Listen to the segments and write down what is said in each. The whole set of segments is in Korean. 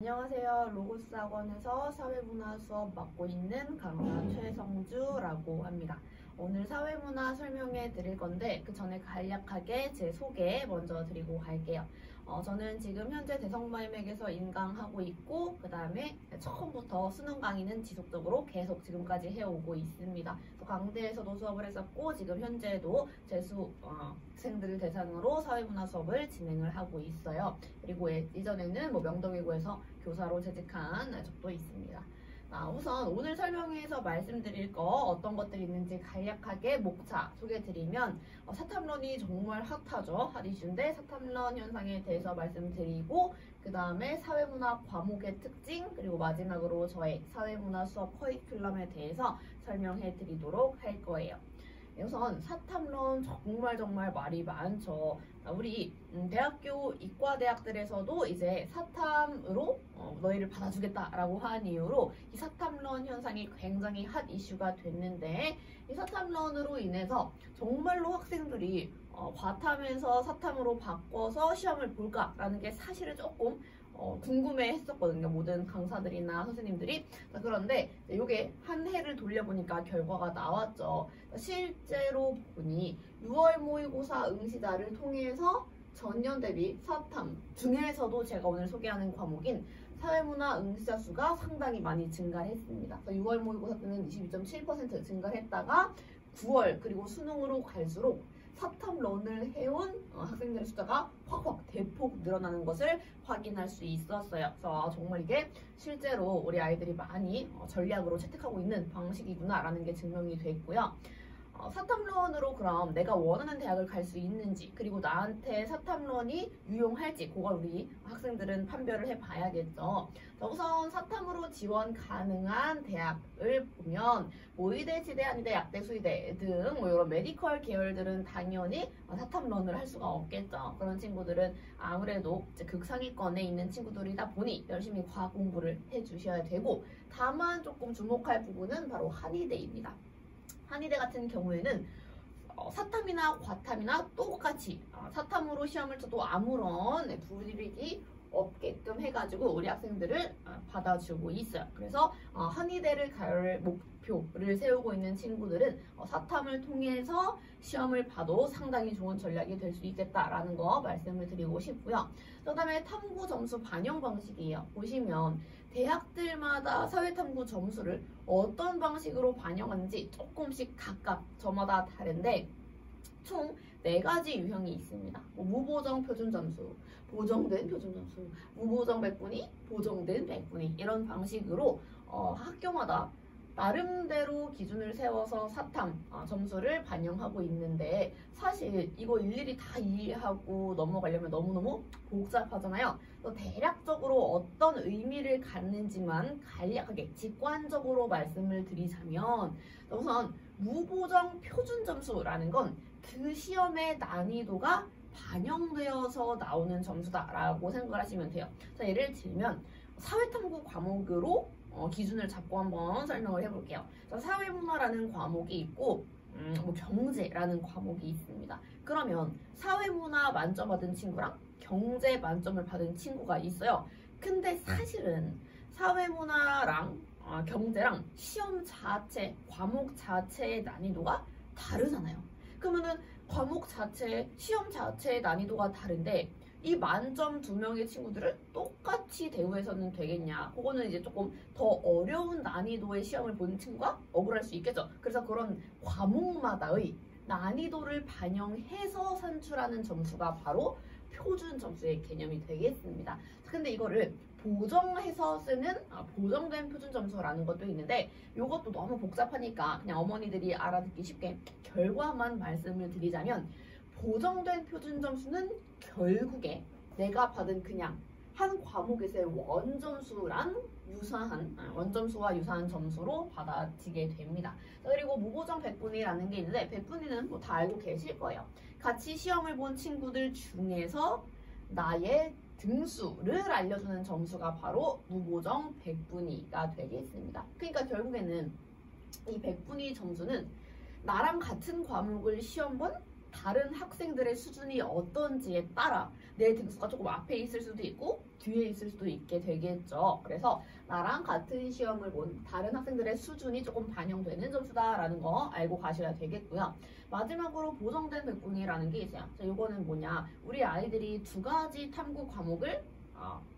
안녕하세요. 로고스 학원에서 사회문화 수업 맡고 있는 강사 최성주라고 합니다. 오늘 사회문화 설명해 드릴 건데 그 전에 간략하게 제 소개 먼저 드리고 갈게요. 저는 지금 현재 대성모임에게서 인강하고 있고 그 다음에 처음부터 수능 강의는 지속적으로 계속 지금까지 해오고 있습니다. 강대에서도 수업을 했었고 지금 현재도 재수 학생들을 대상으로 사회문화 수업을 진행을 하고 있어요. 그리고 이전에는 명동외고에서 교사로 재직한 적도 있습니다. 우선 오늘 설명회에서 말씀드릴 거 어떤 것들이 있는지 간략하게 목차 소개해드리면 사탐론이 정말 핫하죠. 핫 이슈인데 사탐론 현상에 대해서 말씀드리고 그 다음에 사회문화 과목의 특징 그리고 마지막으로 저의 사회문화 수업 커리큘럼에 대해서 설명해 드리도록 할 거예요. 우선 사탐론 정말 말이 많죠. 우리 대학교 이과대학들에서도 이제 사탐으로 너희를 받아주겠다라고 한 이유로 이 사탐론 현상이 굉장히 핫 이슈가 됐는데 이 사탐론으로 인해서 정말로 학생들이 과탐에서 사탐으로 바꿔서 시험을 볼까라는 게 사실은 조금 궁금해 했었거든요. 모든 강사들이나 선생님들이. 그런데 이게 한 해를 돌려보니까 결과가 나왔죠. 실제로 보니 6월 모의고사 응시자를 통해서 전년 대비 사탐 중에서도 제가 오늘 소개하는 과목인 사회문화 응시자 수가 상당히 많이 증가했습니다. 6월 모의고사 때는 22.7% 증가했다가 9월 그리고 수능으로 갈수록 사탐론을 해온 학생들의 숫자가 확 대폭 늘어나는 것을 확인할 수 있었어요. 그래서 정말 이게 실제로 우리 아이들이 많이 전략으로 채택하고 있는 방식이구나라는 게 증명이 됐고요. 사탐론으로 그럼 내가 원하는 대학을 갈 수 있는지 그리고 나한테 사탐론이 유용할지 그걸 우리 학생들은 판별을 해봐야겠죠. 우선 사탐으로 지원 가능한 대학을 보면 의대, 지대, 한의대, 약대, 수의대 등 이런 메디컬 계열들은 당연히 사탐론을 할 수가 없겠죠. 그런 친구들은 아무래도 극상위권에 있는 친구들이다 보니 열심히 과학 공부를 해주셔야 되고 다만 조금 주목할 부분은 바로 한의대입니다. 한의대 같은 경우에는 사탐이나 과탐이나 똑같이 사탐으로 시험을 쳐도 아무런 불이익이 없게끔 해가지고 우리 학생들을 받아주고 있어요. 그래서 한의대를 갈 목표를 세우고 있는 친구들은 사탐을 통해서 시험을 봐도 상당히 좋은 전략이 될 수 있겠다라는 거 말씀을 드리고 싶고요. 그 다음에 탐구 점수 반영 방식이에요. 보시면 대학들마다 사회탐구 점수를 어떤 방식으로 반영하는지 조금씩 각각 저마다 다른데 총 4가지 유형이 있습니다. 무보정 표준점수, 보정된 표준점수, 무보정 100분위, 보정된 100분위 이런 방식으로 학교마다 나름대로 기준을 세워서 사탐 점수를 반영하고 있는데 사실 이거 일일이 다 이해하고 넘어가려면 너무너무 복잡하잖아요. 대략적으로 어떤 의미를 갖는지만 간략하게 직관적으로 말씀을 드리자면 우선 무보정 표준점수라는 건 그 시험의 난이도가 반영되어서 나오는 점수다라고 생각을 하시면 돼요. 자, 예를 들면 사회탐구 과목으로 기준을 잡고 한번 설명을 해볼게요. 자, 사회문화라는 과목이 있고 경제라는 과목이 있습니다. 그러면 사회문화 만점 받은 친구랑 경제 만점을 받은 친구가 있어요. 근데 사실은 사회문화랑 경제랑 시험 자체, 과목 자체의 난이도가 다르잖아요. 그러면은 과목 자체, 시험 자체의 난이도가 다른데 이 만점 2명의 친구들을 똑같이 대우해서는 되겠냐? 그거는 이제 조금 더 어려운 난이도의 시험을 보는 친구가 억울할 수 있겠죠. 그래서 그런 과목마다의 난이도를 반영해서 산출하는 점수가 바로 표준 점수의 개념이 되겠습니다. 근데 이거를 보정해서 쓰는 보정된 표준 점수라는 것도 있는데 이것도 너무 복잡하니까 그냥 어머니들이 알아듣기 쉽게 결과만 말씀을 드리자면 보정된 표준 점수는 결국에 내가 받은 그냥 한 과목에서의 원점수랑 원점수와 유사한 점수로 받아지게 됩니다. 그리고 무보정 100분위라는 게 있는데 100분위는 뭐 다 알고 계실 거예요. 같이 시험을 본 친구들 중에서 나의 등수를 알려주는 점수가 바로 무보정 100분위가 되겠습니다. 그러니까 결국에는 이 100분위 점수는 나랑 같은 과목을 시험 본 다른 학생들의 수준이 어떤지에 따라 내 등수가 조금 앞에 있을 수도 있고 뒤에 있을 수도 있게 되겠죠. 그래서 나랑 같은 시험을 본 다른 학생들의 수준이 조금 반영되는 점수다라는 거 알고 가셔야 되겠고요. 마지막으로 보정된 백분위라는 게 있어요. 자, 이거는 뭐냐? 우리 아이들이 두 가지 탐구 과목을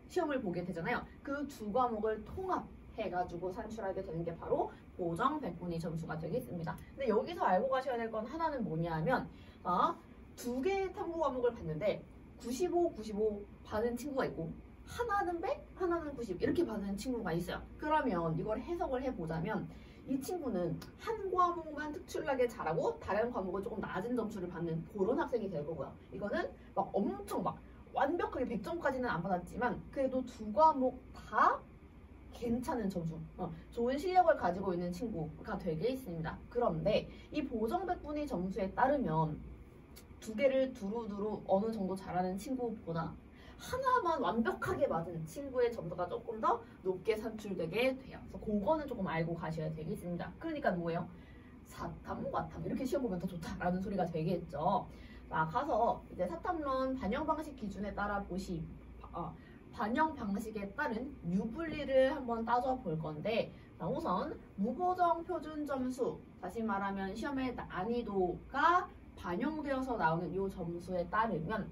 시험을 보게 되잖아요. 그 두 과목을 통합해가지고 산출하게 되는 게 바로 보정 백분위 점수가 되겠습니다. 근데 여기서 알고 가셔야 될 건 하나는 뭐냐 하면 두 개의 탐구 과목을 봤는데 95, 95 받은 친구가 있고 하나는 100, 하나는 90 이렇게 받은 친구가 있어요. 그러면 이걸 해석을 해보자면 이 친구는 한 과목만 특출나게 잘하고 다른 과목은 조금 낮은 점수를 받는 그런 학생이 될 거고요. 이거는 막 엄청 막 완벽하게 100점까지는 안 받았지만 그래도 두 과목 다 괜찮은 점수, 좋은 실력을 가지고 있는 친구가 되게 있습니다. 그런데 이 보정 백분위 점수에 따르면 두 개를 두루두루 어느 정도 잘하는 친구보다 하나만 완벽하게 맞은 친구의 점수가 조금 더 높게 산출되게 돼요. 그래서 그거는 조금 알고 가셔야 되겠습니다. 그러니까 뭐예요? 사탐, 과탐 이렇게 시험 보면 더 좋다라는 소리가 되겠죠. 자, 가서 이제 사탐론 반영 방식 기준에 따라 반영 방식에 따른 유불리를 한번 따져볼 건데, 자, 우선 무보정 표준 점수, 다시 말하면 시험의 난이도가 반영되어서 나오는 이 점수에 따르면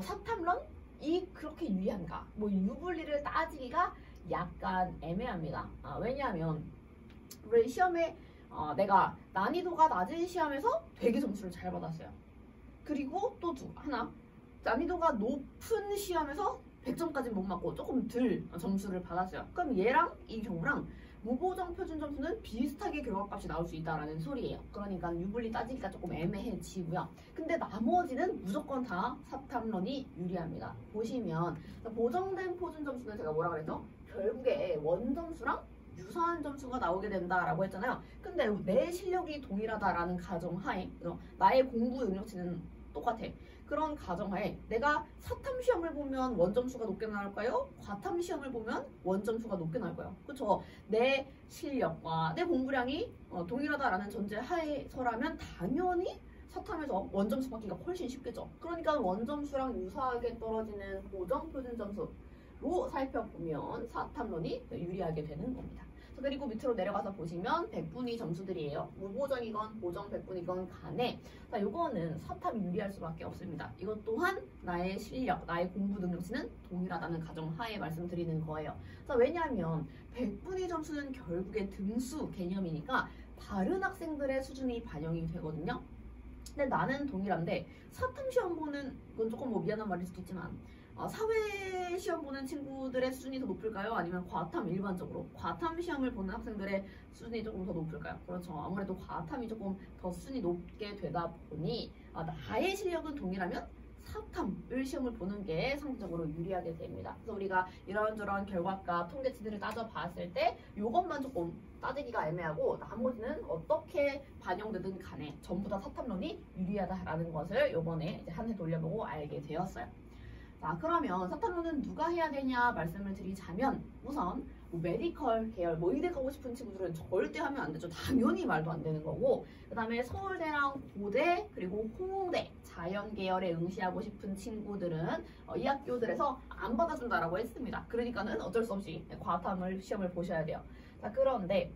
사탐론이 그렇게 유리한가? 유불리를 따지기가 약간 애매합니다. 왜냐하면 우리 시험에 내가 난이도가 낮은 시험에서 되게 점수를 잘 받았어요. 그리고 또 하나, 난이도가 높은 시험에서 100점까지 못 맞고 조금 덜 점수를 받았어요. 그럼 얘랑 이 경우랑 무보정 표준 점수는 비슷하게 결과값이 나올 수 있다라는 소리예요. 그러니까 유불리 따지기가 조금 애매해지고요. 근데 나머지는 무조건 다 사탐론이 유리합니다. 보시면 보정된 표준 점수는 제가 뭐라 그랬죠? 결국에 원점수랑 유사한 점수가 나오게 된다라고 했잖아요. 근데 내 실력이 동일하다라는 가정하에 나의 공부 능력치는 똑같아. 그런 가정하에 내가 사탐 시험을 보면 원점수가 높게 나올까요? 과탐 시험을 보면 원점수가 높게 나올까요? 그렇죠? 내 실력과 내 공부량이 동일하다라는 전제하에서라면 당연히 사탐에서 원점수 받기가 훨씬 쉽겠죠. 그러니까 원점수랑 유사하게 떨어지는 보정 표준 점수로 살펴보면 사탐론이 유리하게 되는 겁니다. 그리고 밑으로 내려가서 보시면 백분위 점수들이에요. 무보정이건 보정 백분위건 간에 이거는 사탐이 유리할 수밖에 없습니다. 이것 또한 나의 실력, 나의 공부 능력치는 동일하다는 가정하에 말씀드리는 거예요. 왜냐하면 백분위 점수는 결국에 등수 개념이니까 다른 학생들의 수준이 반영이 되거든요. 근데 나는 동일한데 사탐 시험 보는 건 조금 미안한 말일 수도 있지만 사회 시험 보는 친구들의 수준이 더 높을까요? 아니면 과탐 일반적으로 과탐 시험을 보는 학생들의 수준이 조금 더 높을까요? 그렇죠. 아무래도 과탐이 조금 더 수준이 높게 되다 보니 나의 실력은 동일하면 사탐을 시험을 보는 게 상대적으로 유리하게 됩니다. 그래서 우리가 이런저런 결과값 통계치들을 따져봤을 때 이것만 조금 따지기가 애매하고 나머지는 어떻게 반영되든 간에 전부 다 사탐론이 유리하다라는 것을 이번에 한 해 돌려보고 알게 되었어요. 자, 그러면 사탐론은 누가 해야 되냐 말씀을 드리자면 우선 메디컬 계열 의대 가고 싶은 친구들은 절대 하면 안 되죠. 당연히 말도 안 되는 거고, 그 다음에 서울대랑 고대 그리고 홍대 자연 계열에 응시하고 싶은 친구들은 이 학교들에서 안 받아준다라고 했습니다. 그러니까는 어쩔 수 없이 과탐을 시험을 보셔야 돼요. 자, 그런데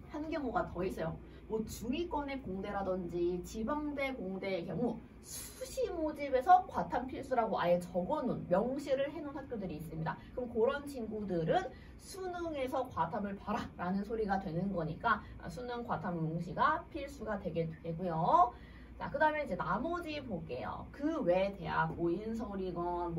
한 경우가 더 있어요. 중위권의 공대라든지 지방대 공대의 경우 수시 모집에서 과탐 필수라고 아예 적어놓은 명시를 해놓은 학교들이 있습니다. 그럼 그런 친구들은 수능에서 과탐을 봐라 라는 소리가 되는 거니까 수능 과탐 응시가 필수가 되게 되고요. 자, 그 다음에 이제 나머지 볼게요. 그 외 대학 인서울이건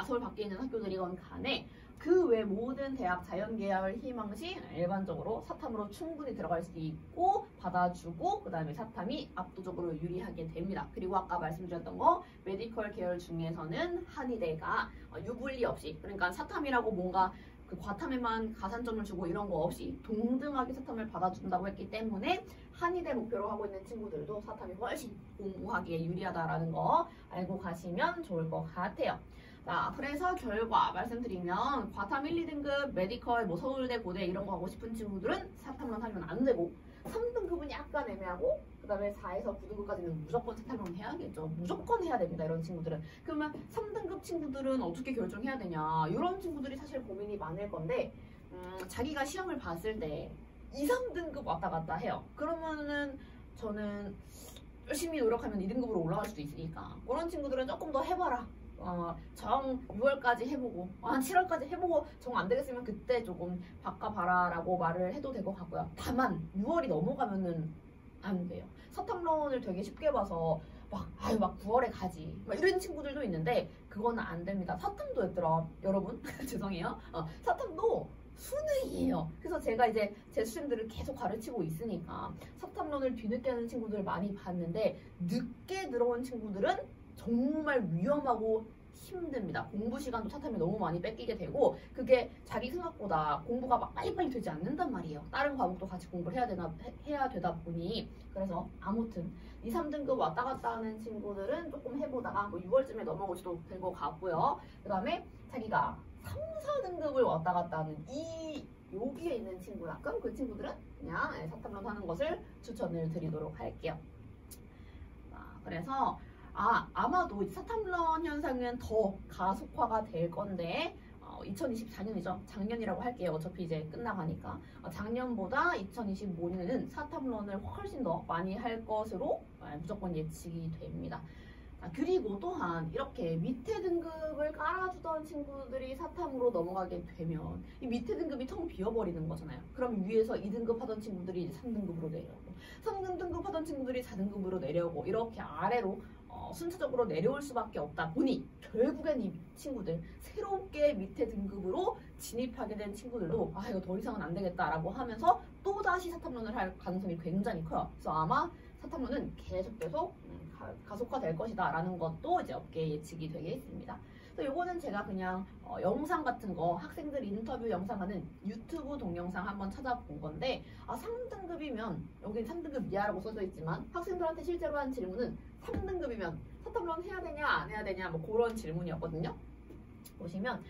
서울 밖에 있는 학교들이건 간에 그 외 모든 대학 자연계열 희망시 일반적으로 사탐으로 충분히 들어갈 수 있고 받아주고 그 다음에 사탐이 압도적으로 유리하게 됩니다. 그리고 아까 말씀드렸던 거 메디컬 계열 중에서는 한의대가 유불리 없이, 그러니까 사탐이라고 뭔가 그 과탐에만 가산점을 주고 이런 거 없이 동등하게 사탐을 받아준다고 했기 때문에 한의대 목표로 하고 있는 친구들도 사탐이 훨씬 공부하기에 유리하다라는 거 알고 가시면 좋을 것 같아요. 자, 그래서 결과 말씀드리면 과탐 1, 2등급 메디컬 서울대 고대 이런 거 하고 싶은 친구들은 사탐만 하면 안 되고, 3등급은 약간 애매하고 그 다음에 4에서 9등급까지는 무조건 사탐론 해야겠죠. 무조건 해야 됩니다. 이런 친구들은. 그러면 3등급 친구들은 어떻게 결정해야 되냐, 이런 친구들이 사실 고민이 많을 건데 자기가 시험을 봤을 때 2, 3등급 왔다 갔다 해요. 그러면은 저는 열심히 노력하면 2등급으로 올라갈 수도 있으니까 그런 친구들은 조금 더 해봐라. 정 6월까지 해보고 한 7월까지 해보고 정 안 되겠으면 그때 조금 바꿔봐라 라고 말을 해도 될 것 같고요. 다만 6월이 넘어가면은 안 돼요. 사탐론을 되게 쉽게 봐서 막 9월에 가지 막 이런 친구들도 있는데 그거는 안 됩니다. 사탐도 했더라 여러분. 죄송해요. 사탐도 수능이에요. 그래서 제가 이제 제 수험들을 계속 가르치고 있으니까 사탐론을 뒤늦게 하는 친구들을 많이 봤는데 늦게 들어온 친구들은 정말 위험하고 힘듭니다. 공부 시간도 사탐에 너무 많이 뺏기게 되고 그게 자기 생각보다 공부가 막 빨리빨리 되지 않는단 말이에요. 다른 과목도 같이 공부를 해야 되다 보니. 그래서 아무튼 2, 3등급 왔다 갔다 하는 친구들은 조금 해보다가 뭐 6월쯤에 넘어오셔도 될 것 같고요. 그 다음에 자기가 3, 4등급을 왔다 갔다 하는 여기에 있는 친구라 그럼 그 친구들은 그냥 사탐론 하는 것을 추천을 드리도록 할게요. 그래서 아마도 사탐론 현상은 더 가속화가 될 건데 2024년이죠. 작년이라고 할게요. 어차피 이제 끝나가니까. 작년보다 2025년에는 사탐론을 훨씬 더 많이 할 것으로 무조건 예측이 됩니다. 그리고 또한 이렇게 밑에 등급을 깔아주던 친구들이 사탐으로 넘어가게 되면 이 밑에 등급이 텅 비어버리는 거잖아요. 그럼 위에서 2등급 하던 친구들이 이제 3등급으로 내려오고 3등급 하던 친구들이 4등급으로 내려오고 이렇게 아래로 순차적으로 내려올 수밖에 없다 보니 결국엔 이 친구들 새롭게 밑에 등급으로 진입하게 된 친구들도 이거 더 이상은 안 되겠다라고 하면서 또다시 사탐론을 할 가능성이 굉장히 커요. 그래서 아마 사탐론은 계속 가속화될 것이다 라는 것도 이제 업계 예측이 되겠습니다. 그래서 요거는 제가 그냥 영상 같은 거 학생들 인터뷰 영상 하는 유튜브 동영상 한번 찾아본 건데 3등급이면 여기 3등급 이하라고 써져 있지만 학생들한테 실제로 한 질문은 3등급이면 사탐론 해야 되냐 안 해야 되냐 뭐 그런 질문이었거든요. 보시면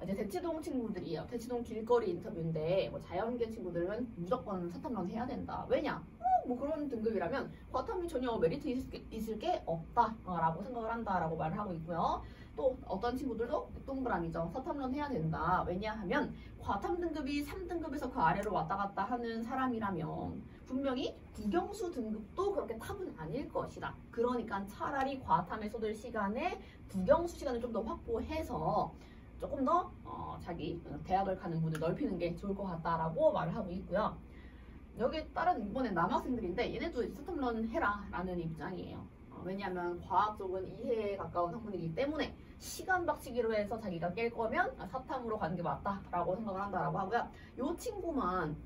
이제 대치동 친구들이요. 대치동 길거리 인터뷰인데 뭐 자연계 친구들은 무조건 사탐론 해야 된다. 왜냐? 뭐 그런 등급이라면 과탐이 전혀 메리트 있을 게 없다라고 생각을 한다라고 말을 하고 있고요. 또 어떤 친구들도 동그라미죠. 사탐론 해야 된다. 왜냐하면 과탐 등급이 3등급에서 그 아래로 왔다 갔다 하는 사람이라면 분명히 국영수 등급도 그렇게 탑은 아닐 것이다. 그러니까 차라리 과탐에 쏟을 시간에 국영수 시간을 좀 더 확보해서 조금 더 자기 대학을 가는 문을 넓히는 게 좋을 것 같다라고 말을 하고 있고요. 여기 다른 이번에 남학생들인데 얘네도 사탐론 해라 라는 입장이에요. 왜냐하면 과학 쪽은 이해에 가까운 학문이기 때문에 시간 박치기로 해서 자기가 깰 거면 사탐으로 가는 게 맞다라고 생각을 한다라고 하고요. 이 친구만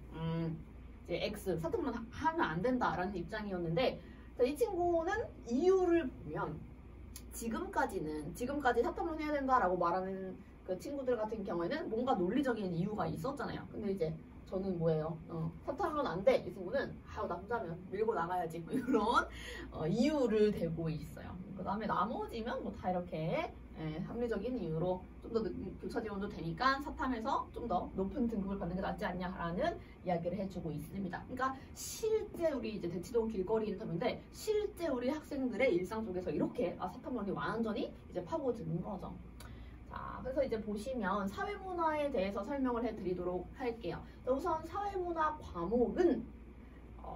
이제 X 사탐론 하면 안 된다라는 입장이었는데 이 친구는 이유를 보면 지금까지 사탐론 해야 된다라고 말하는 그 친구들 같은 경우에는 뭔가 논리적인 이유가 있었잖아요. 근데 이제 저는 뭐예요? 사탐론 안 돼. 이 친구는 남자면 밀고 나가야지 뭐 이런 이유를 대고 있어요. 그 다음에 나머지면 뭐 다 이렇게 합리적인 이유로 좀 더 교차 지원도 되니까 사탐에서 좀 더 높은 등급을 받는 게 낫지 않냐라는 이야기를 해주고 있습니다. 그러니까 실제 우리 이제 대치동 길거리 인터뷰인데 실제 우리 학생들의 일상 속에서 이렇게 사탐론이 완전히 이제 파고드는 거죠. 자, 그래서 이제 보시면 사회문화에 대해서 설명을 해드리도록 할게요. 우선 사회문화 과목은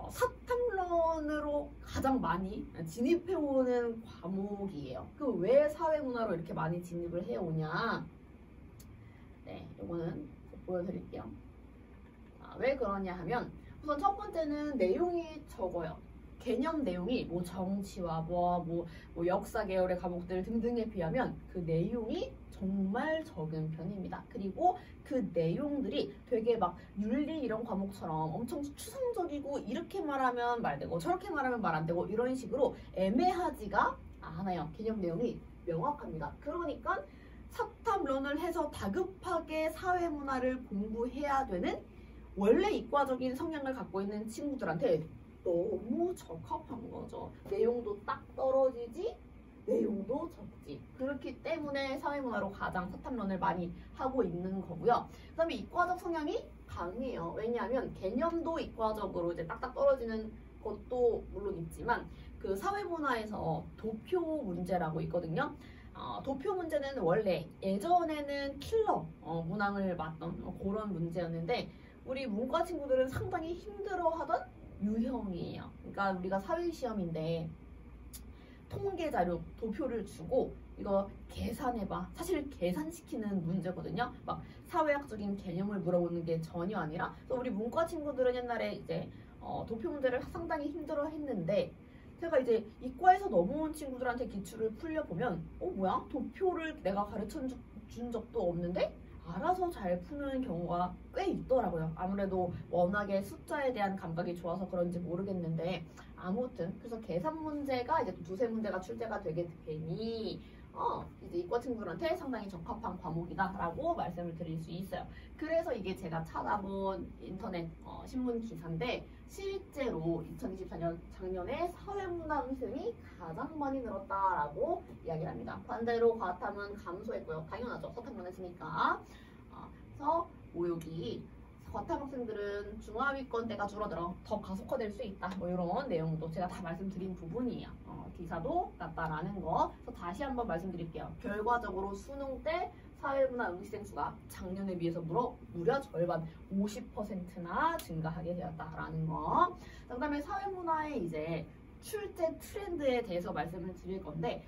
사탐론으로 가장 많이 진입해오는 과목이에요. 그 왜 사회문화로 이렇게 많이 진입을 해오냐? 네, 이거는 보여드릴게요. 왜 그러냐 하면 우선 첫 번째는 내용이 적어요. 개념 내용이 뭐 정치와 뭐 역사 계열의 과목들 등등에 비하면 그 내용이 정말 적은 편입니다. 그리고 그 내용들이 되게 막 윤리 이런 과목처럼 엄청 추상적이고 이렇게 말하면 말되고 저렇게 말하면 말 안 되고 이런 식으로 애매하지가 않아요. 개념 내용이 명확합니다. 그러니까 사탐론을 해서 다급하게 사회문화를 공부해야 되는 원래 이과적인 성향을 갖고 있는 친구들한테 너무 적합한 거죠. 내용도 딱 떨어지지 내용도 적지. 그렇기 때문에 사회문화로 가장 사탐론을 많이 하고 있는 거고요. 그 다음에 이과적 성향이 강해요. 왜냐하면 개념도 이과적으로 이제 딱딱 떨어지는 것도 물론 있지만 그 사회문화에서 도표 문제라고 있거든요. 도표 문제는 원래 예전에는 킬러 문항을 맞던 그런 문제였는데 우리 문과 친구들은 상당히 힘들어하던 유형이에요. 그러니까 우리가 사회시험인데 통계 자료 도표를 주고 이거 계산해봐. 사실 계산시키는 문제거든요. 막 사회학적인 개념을 물어보는 게 전혀 아니라 우리 문과 친구들은 옛날에 이제 도표 문제를 상당히 힘들어 했는데 제가 이제 이과에서 넘어온 친구들한테 기출을 풀려보면 뭐야? 도표를 내가 가르쳐 준 적도 없는데 알아서 잘 푸는 경우가 꽤 있더라고요. 아무래도 워낙에 숫자에 대한 감각이 좋아서 그런지 모르겠는데 아무튼 그래서 계산 문제가 이제 두세 문제가 출제가 되게 되니 이제 이과 친구들한테 상당히 적합한 과목이다라고 말씀을 드릴 수 있어요. 그래서 이게 제가 찾아본 인터넷 신문 기사인데 실제로 2024년 작년에 사회문화 응시생이 가장 많이 늘었다라고 이야기를 합니다. 반대로 과탐은 감소했고요. 당연하죠. 서탐만 했으니까. 그래서 여기 과탐 학생들은 중하위권 때가 줄어들어 더 가속화될 수 있다. 뭐 이런 내용도 제가 다 말씀드린 부분이에요. 기사도 났다라는 거. 그래서 다시 한번 말씀드릴게요. 결과적으로 수능 때 사회문화 응시생 수가 작년에 비해서 무려 절반 50%나 증가하게 되었다라는 거. 그 다음에 사회문화의 이제 출제 트렌드에 대해서 말씀을 드릴 건데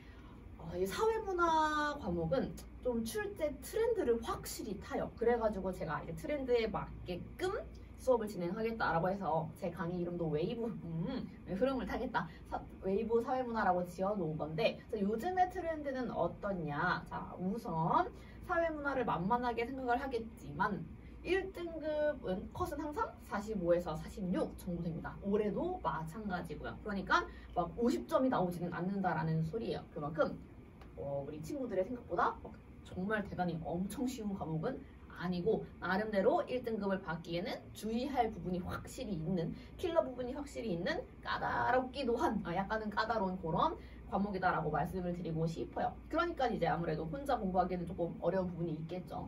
이 사회문화 과목은 좀 출제 트렌드를 확실히 타요. 그래가지고 제가 이제 트렌드에 맞게끔 수업을 진행하겠다라고 해서 제 강의 이름도 웨이브 흐름을 타겠다. 웨이브 사회문화라고 지어놓은 건데 요즘의 트렌드는 어떻냐? 자, 우선 사회문화를 만만하게 생각을 하겠지만 1등급은 컷은 항상 45에서 46 정도 됩니다. 올해도 마찬가지고요. 그러니까 막 50점이 나오지는 않는다라는 소리예요. 그만큼 우리 친구들의 생각보다 정말 대단히 엄청 쉬운 과목은 아니고 나름대로 1등급을 받기에는 주의할 부분이 확실히 있는 킬러 부분이 확실히 있는 까다롭기도 한 약간은 까다로운 그런 과목이다라고 말씀을 드리고 싶어요. 그러니까 이제 아무래도 혼자 공부하기에는 조금 어려운 부분이 있겠죠.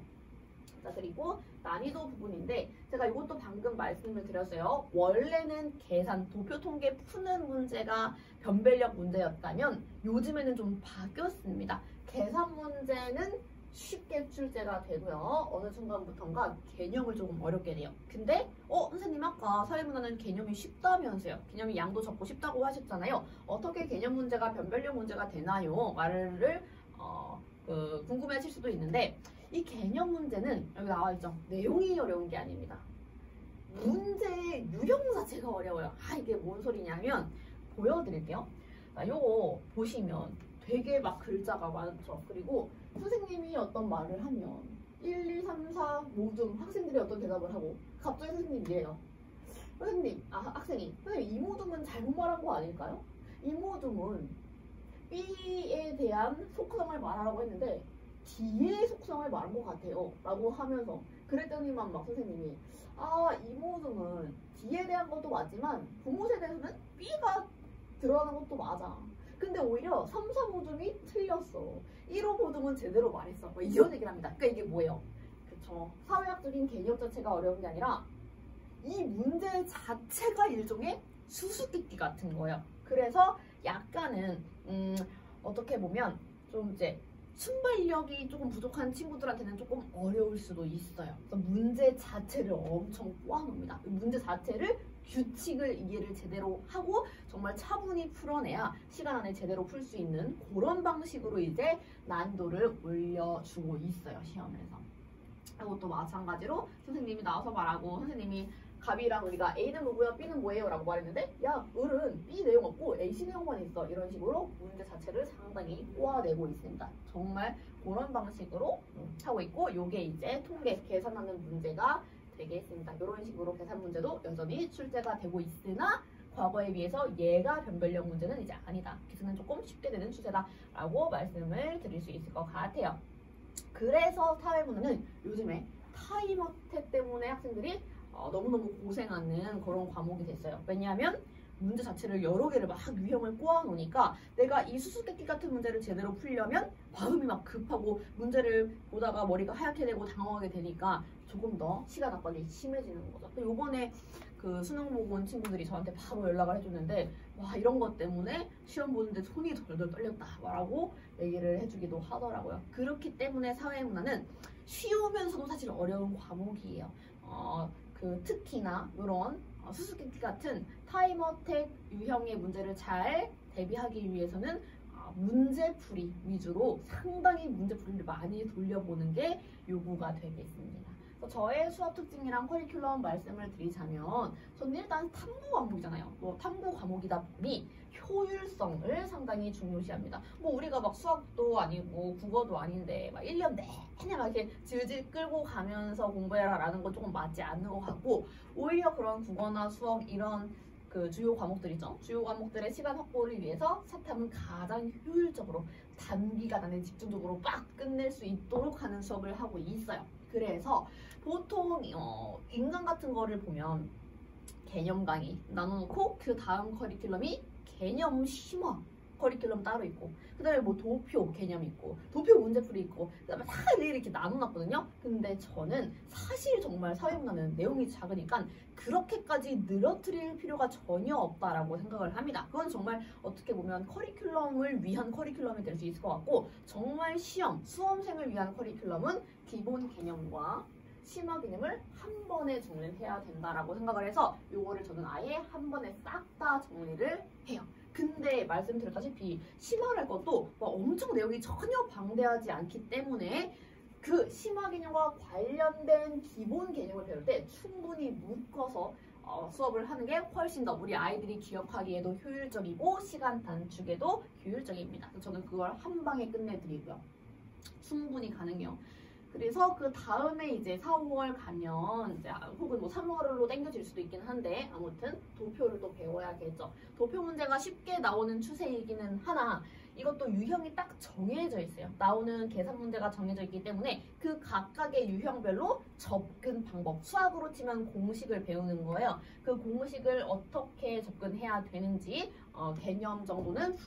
자, 그리고 난이도 부분인데 제가 이것도 방금 말씀을 드렸어요. 원래는 계산, 도표 통계 푸는 문제가 변별력 문제였다면 요즘에는 좀 바뀌었습니다. 계산 문제는 쉽게 출제가 되고요. 어느 순간부터인가 개념을 조금 어렵게 돼요. 근데 선생님 아까 사회문화는 개념이 쉽다면서요. 개념이 양도 적고 쉽다고 하셨잖아요. 어떻게 개념 문제가 변별력 문제가 되나요? 말을 궁금해하실 수도 있는데 이 개념 문제는 여기 나와 있죠. 내용이 어려운 게 아닙니다. 문제의 유형 자체가 어려워요. 이게 뭔 소리냐면 보여드릴게요. 자, 요거 보시면 되게 막 글자가 많죠. 그리고 선생님이 어떤 말을 하면 1, 2, 3, 4 모든 학생들이 어떤 대답을 하고 갑자기 선생님이 이래요. 학생이 선생님 이 모둠은 잘못 말한 거 아닐까요? 이 모둠은 B에 대한 속성을 말하라고 했는데 D의 속성을 말한 것 같아요 라고 하면서 그랬더니만 막 선생님이 이 모둠은 D에 대한 것도 맞지만 부모 세대에서는 B가 들어가는 것도 맞아. 근데 오히려 3, 4 모둠이 틀렸어. 1호 모둠은 제대로 말했어. 이런 얘기를 합니다. 그러니까 이게 뭐예요? 그쵸. 사회학적인 개념 자체가 어려운 게 아니라 이 문제 자체가 일종의 수수께끼 같은 거예요. 그래서 약간은 어떻게 보면 좀 이제 순발력이 조금 부족한 친구들한테는 조금 어려울 수도 있어요. 그래서 문제 자체를 엄청 꼬아놓습니다. 문제 자체를 규칙을 이해를 제대로 하고 정말 차분히 풀어내야 시간 안에 제대로 풀 수 있는 그런 방식으로 이제 난이도를 올려주고 있어요. 시험에서. 이것도 마찬가지로 선생님이 나와서 말하고 선생님이 갑이랑 우리가 A는 뭐고요? B는 뭐예요? 라고 말했는데 야, 을은 B 내용 없고 AC 내용만 있어. 이런 식으로 문제 자체를 상당히 꼬아내고 있습니다. 정말 그런 방식으로 하고 있고 요게 이제 통계 계산하는 문제가 되겠습니다. 이런 식으로 계산 문제도 여전히 출제가 되고 있으나 과거에 비해서 얘가 변별력 문제는 이제 아니다. 계산은 조금 쉽게 되는 추세다라고 말씀을 드릴 수 있을 것 같아요. 그래서 사회문화는 요즘에 타임어택 때문에 학생들이 너무너무 고생하는 그런 과목이 됐어요. 왜냐하면 문제 자체를 여러 개를 막 유형을 꼬아 놓으니까 내가 이 수수께끼 같은 문제를 제대로 풀려면 마음이 막 급하고 문제를 보다가 머리가 하얗게 되고 당황하게 되니까 조금 더 시간 압박이 심해지는 거죠. 요번에 그 수능 보고 온 친구들이 저한테 바로 연락을 해줬는데 와 이런 것 때문에 시험 보는데 손이 덜덜 떨렸다 라고 얘기를 해주기도 하더라고요. 그렇기 때문에 사회문화는 쉬우면서도 사실 어려운 과목이에요. 특히나 이런 수수께끼 같은 타임어택 유형의 문제를 잘 대비하기 위해서는 문제풀이 위주로 상당히 문제풀이를 많이 돌려보는 게 요구가 되겠습니다. 저의 수업 특징이랑 커리큘럼 말씀을 드리자면 저는 일단 탐구 과목이잖아요. 탐구 과목이다 보니 효율성을 상당히 중요시합니다. 우리가 막 수학도 아니고 국어도 아닌데 막 1년 내내 막 이렇게 질질 끌고 가면서 공부해라 라는 건 조금 맞지 않는 것 같고 오히려 그런 국어나 수학 이런 그 주요 과목들 있죠. 주요 과목들의 시간 확보를 위해서 사탐은 가장 효율적으로 단기간 안에 집중적으로 빡 끝낼 수 있도록 하는 수업을 하고 있어요. 그래서 보통 인강 같은 거를 보면 개념 강의 나눠놓고 그 다음 커리큘럼이 개념 심화 커리큘럼 따로 있고 그 다음에 도표 개념 있고 도표 문제풀이 있고 그 다음에 다 이렇게 나눠놨거든요. 근데 저는 사실 정말 사회문화는 내용이 작으니까 그렇게까지 늘어뜨릴 필요가 전혀 없다라고 생각을 합니다. 그건 정말 어떻게 보면 커리큘럼을 위한 커리큘럼이 될 수 있을 것 같고 정말 수험생을 위한 커리큘럼은 기본 개념과 심화 개념을 한 번에 정리를 해야 된다라고 생각을 해서 요거를 저는 아예 한 번에 싹 다 정리를 해요. 근데 말씀드렸다시피 심화를 할 것도 엄청 내용이 전혀 방대하지 않기 때문에 그 심화 개념과 관련된 기본 개념을 배울 때 충분히 묶어서 수업을 하는 게 훨씬 더 우리 아이들이 기억하기에도 효율적이고 시간 단축에도 효율적입니다. 저는 그걸 한 방에 끝내드리고요. 충분히 가능해요. 그래서 그 다음에 이제 4, 5월 가면 이제 혹은 3월로 당겨질 수도 있긴 한데 아무튼 도표를 또 배워야겠죠. 도표 문제가 쉽게 나오는 추세이기는 하나 이것도 유형이 딱 정해져 있어요. 나오는 계산 문제가 정해져 있기 때문에 그 각각의 유형별로 접근 방법, 수학으로 치면 공식을 배우는 거예요. 그 공식을 어떻게 접근해야 되는지 개념 정도는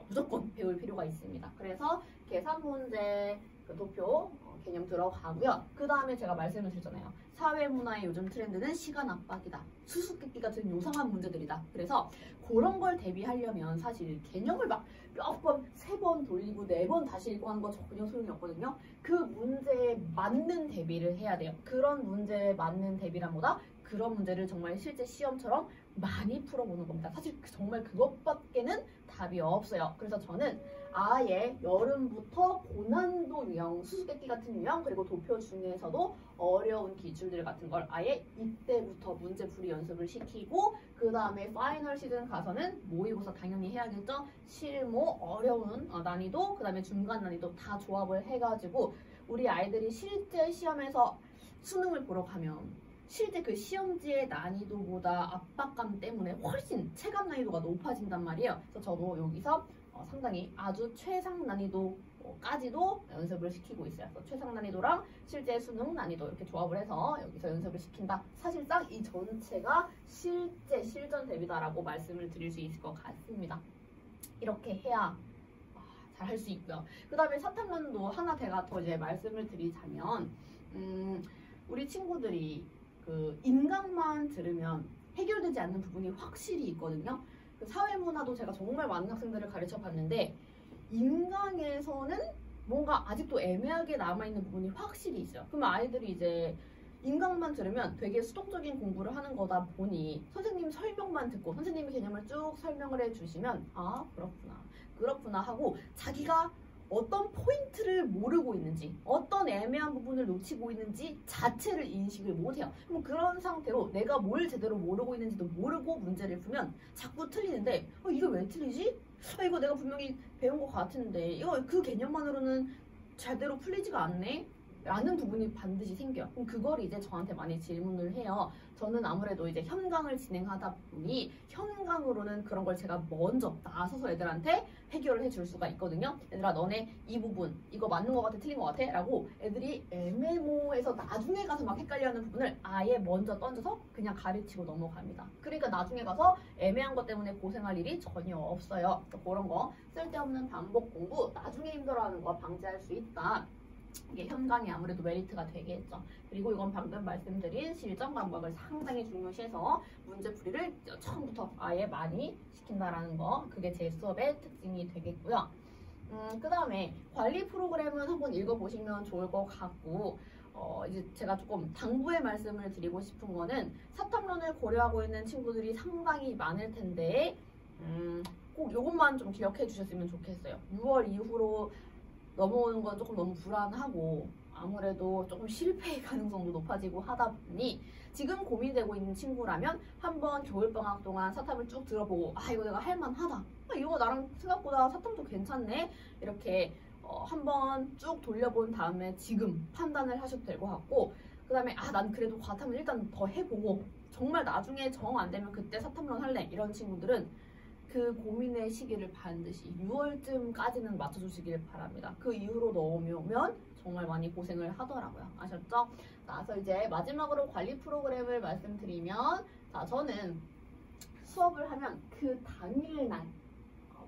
무조건 배울 필요가 있습니다. 그래서 계산 문제, 도표 개념 들어가고요. 그 다음에 제가 말씀을 드렸잖아요. 사회문화의 요즘 트렌드는 시간 압박이다. 수수께끼 같은 요상한 문제들이다. 그래서 그런 걸 대비하려면 사실 개념을 막 몇 번, 3번 돌리고 4번 다시 읽고 하는 거 전혀 소용이 없거든요. 그 문제에 맞는 대비를 해야 돼요. 그런 문제에 맞는 대비란 뭐다? 그런 문제를 정말 실제 시험처럼 많이 풀어보는 겁니다. 사실 정말 그것밖에는 답이 없어요. 그래서 저는 아예 여름부터 고난도 유형, 수수께끼 같은 유형, 그리고 도표 중에서도 어려운 기출들 같은 걸 아예 이때부터 문제풀이 연습을 시키고 그 다음에 파이널 시즌 가서는 모의고사 당연히 해야겠죠. 실무, 어려운 난이도, 그 다음에 중간 난이도 다 조합을 해가지고 우리 아이들이 실제 시험에서 수능을 보러 가면 실제 그 시험지의 난이도보다 압박감 때문에 훨씬 체감 난이도가 높아진단 말이에요. 그래서 저도 여기서 상당히 아주 최상 난이도까지도 연습을 시키고 있어요. 그래서 최상 난이도랑 실제 수능 난이도 이렇게 조합을 해서 여기서 연습을 시킨다. 사실상 이 전체가 실제 실전 대비다라고 말씀을 드릴 수 있을 것 같습니다. 이렇게 해야 잘 할 수 있고요. 그 다음에 사탐론도 하나 제가 더 이제 말씀을 드리자면 우리 친구들이 그 인강만 들으면 해결되지 않는 부분이 확실히 있거든요. 그 사회문화도 제가 정말 많은 학생들을 가르쳐 봤는데 인강에서는 뭔가 아직도 애매하게 남아있는 부분이 확실히 있어요. 그러면 아이들이 이제 인강만 들으면 되게 수동적인 공부를 하는 거다 보니 선생님 설명만 듣고 선생님이 개념을 쭉 설명을 해주시면 아 그렇구나 하고 자기가 어떤 포인트를 모르고 있는지 어떤 애매한 부분을 놓치고 있는지 자체를 인식을 못해요. 그럼 그런 상태로 내가 뭘 제대로 모르고 있는지도 모르고 문제를 풀면 자꾸 틀리는데 이거 왜 틀리지? 이거 내가 분명히 배운 것 같은데 이거 그 개념만으로는 제대로 풀리지가 않네? 라는 부분이 반드시 생겨요. 그럼 그걸 이제 저한테 많이 질문을 해요. 저는 아무래도 이제 현강을 진행하다 보니 현강으로는 그런 걸 제가 먼저 나서서 애들한테 해결을 해줄 수가 있거든요. 얘들아 너네 이 부분 이거 맞는 것 같아 틀린 것 같아? 라고 애들이 애매모호해서 나중에 가서 막 헷갈려하는 부분을 아예 먼저 던져서 그냥 가르치고 넘어갑니다. 그러니까 나중에 가서 애매한 것 때문에 고생할 일이 전혀 없어요. 그런 거 쓸데없는 반복 공부 나중에 힘들어하는 거 방지할 수 있다. 이게 현강이 아무래도 메리트가 되겠죠. 그리고 이건 방금 말씀드린 실전 감각을 상당히 중요시해서 문제풀이를 처음부터 아예 많이 시킨다라는 거, 그게 제 수업의 특징이 되겠고요. 그 다음에 관리 프로그램은 한번 읽어보시면 좋을 것 같고, 이제 제가 조금 당부의 말씀을 드리고 싶은 거는 사탐론을 고려하고 있는 친구들이 상당히 많을 텐데 꼭 이것만 좀 기억해 주셨으면 좋겠어요. 6월 이후로 넘어오는 건 조금 너무 불안하고 아무래도 조금 실패의 가능성도 높아지고 하다 보니 지금 고민되고 있는 친구라면 한번 겨울방학 동안 사탐을 쭉 들어보고 아 이거 내가 할만하다, 이거 나랑 생각보다 사탐도 괜찮네, 이렇게 한번 쭉 돌려본 다음에 지금 판단을 하셔도 될 것 같고, 그 다음에 아 난 그래도 과탐을 일단 더 해보고 정말 나중에 정 안 되면 그때 사탐론 할래, 이런 친구들은 그 고민의 시기를 반드시 6월쯤까지는 맞춰주시길 바랍니다. 그 이후로 넘어오면 정말 많이 고생을 하더라고요. 아셨죠? 그래서 이제 마지막으로 관리 프로그램을 말씀드리면, 자 저는 수업을 하면 그 당일날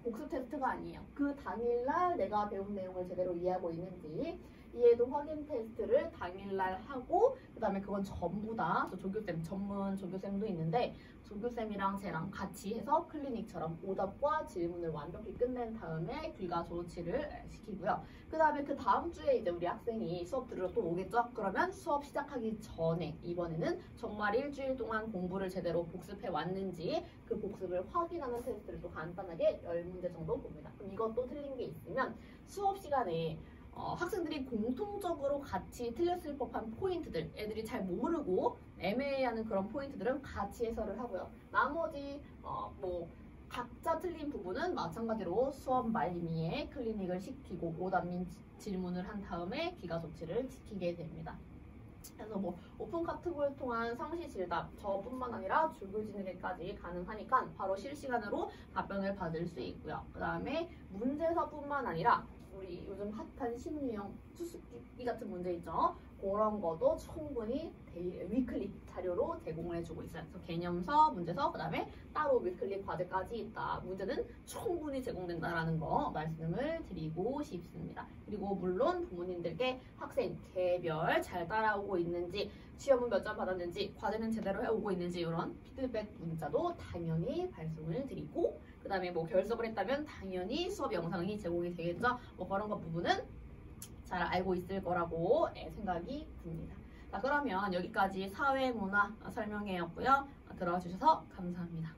복습 테스트가 아니에요. 그 당일날 내가 배운 내용을 제대로 이해하고 있는지 이해도 확인 테스트를 당일날 하고, 그 다음에 그건 전부 다 저 조교쌤, 전문 조교쌤도 있는데 조교쌤이랑 쟤랑 같이 해서 클리닉처럼 오답과 질문을 완벽히 끝낸 다음에 귀가 조치를 시키고요. 그 다음에 그 다음 주에 이제 우리 학생이 수업 들으러 또 오겠죠? 그러면 수업 시작하기 전에 이번에는 정말 일주일 동안 공부를 제대로 복습해 왔는지 그 복습을 확인하는 테스트를 또 간단하게 10문제 정도 봅니다. 그럼 이것도 틀린 게 있으면 수업 시간에 학생들이 공통적으로 같이 틀렸을 법한 포인트들, 애들이 잘 모르고 애매해하는 그런 포인트들은 같이 해설을 하고요. 나머지 뭐 각자 틀린 부분은 마찬가지로 수업 말미에 클리닉을 시키고 오답 및 질문을 한 다음에 기가 조치를 시키게 됩니다. 그래서 뭐 오픈 카톡을 통한 상시 질답 저뿐만 아니라 줄글지능에까지 가능하니까 바로 실시간으로 답변을 받을 수 있고요. 그 다음에 문제서뿐만 아니라 우리 요즘 핫한 심리형 수수께끼 같은 문제 있죠? 그런 것도 충분히 위클리 자료로 제공을 해주고 있어요. 그래서 개념서, 문제서, 그 다음에 따로 위클리 과제까지 있다. 문제는 충분히 제공된다라는 거 말씀을 드리고 싶습니다. 그리고 물론 부모님들께 학생 개별 잘 따라오고 있는지, 시험은 몇 점 받았는지, 과제는 제대로 해오고 있는지 이런 피드백 문자도 당연히 발송을 드리고, 그 다음에 뭐 결석을 했다면 당연히 수업 영상이 제공이 되겠죠. 뭐 그런 것 부분은 잘 알고 있을 거라고 생각이 듭니다. 자, 그러면 여기까지 사회문화 설명회였고요. 들어와 주셔서 감사합니다.